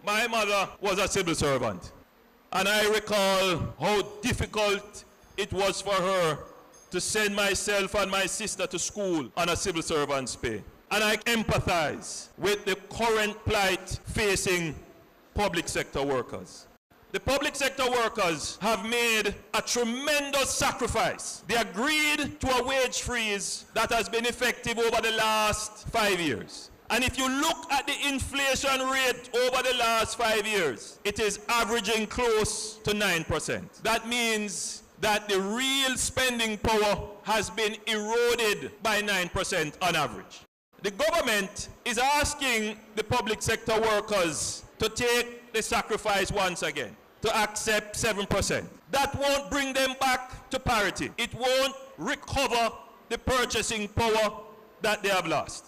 My mother was a civil servant, and I recall how difficult it was for her to send myself and my sister to school on a civil servant's pay. And I empathize with the current plight facing public sector workers. The public sector workers have made a tremendous sacrifice. They agreed to a wage freeze that has been effective over the last 5 years. And if you look at the inflation rate over the last 5 years, it is averaging close to 9%. That means that the real spending power has been eroded by 9% on average. The government is asking the public sector workers to take the sacrifice once again, to accept 7%. That won't bring them back to parity. It won't recover the purchasing power that they have lost.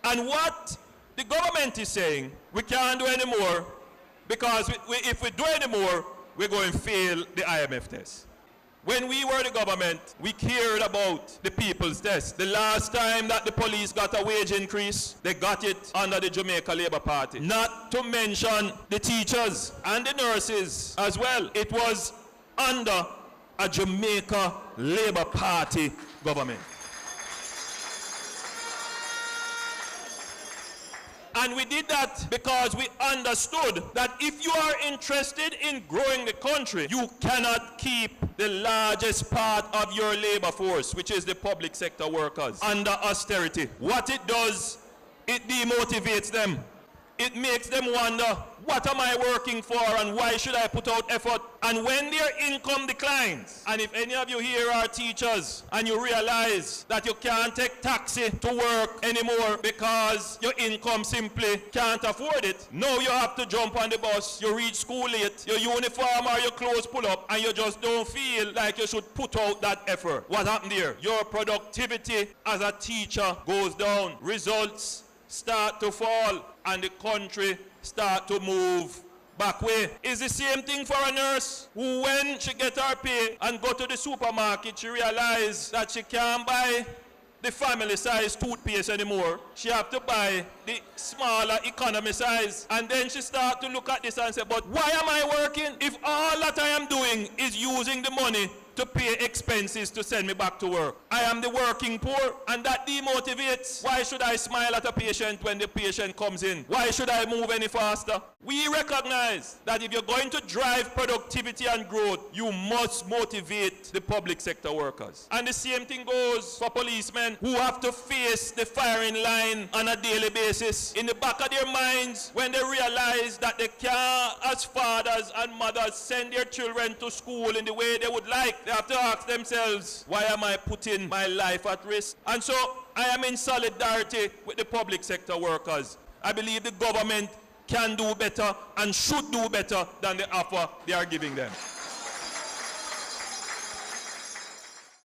And what the government is saying, we can't do anymore because if we do anymore, we're going to fail the IMF test. When we were the government, we cared about the people's test. The last time that the police got a wage increase, they got it under the Jamaica Labour Party. Not to mention the teachers and the nurses as well. It was under a Jamaica Labour Party government. And we did that because we understood that if you are interested in growing the country, you cannot keep the largest part of your labor force, which is the public sector workers, under austerity. What it does, it demotivates them. It makes them wonder, what am I working for and why should I put out effort? And when their income declines, and if any of you here are teachers and you realize that you can't take taxi to work anymore because your income simply can't afford it, now you have to jump on the bus, you reach school late, your uniform or your clothes pull up, and you just don't feel like you should put out that effort. What happened there? Your productivity as a teacher goes down. Results start to fall and the country start to move back way. It's the same thing for a nurse who, when she get her pay and go to the supermarket, she realize that she can't buy the family size toothpaste anymore. She have to buy the smaller economy size. And then she start to look at this and say, but why am I working if all that I am doing is using the money to pay expenses to send me back to work? I am the working poor, and that demotivates. Why should I smile at a patient when the patient comes in? Why should I move any faster? We recognize that if you're going to drive productivity and growth, you must motivate the public sector workers. And the same thing goes for policemen who have to face the firing line on a daily basis. In the back of their minds, when they realize that they can't, as fathers and mothers, send their children to school in the way they would like, they have to ask themselves, why am I putting my life at risk? And so I am in solidarity with the public sector workers. I believe the government can do better and should do better than the offer they are giving them.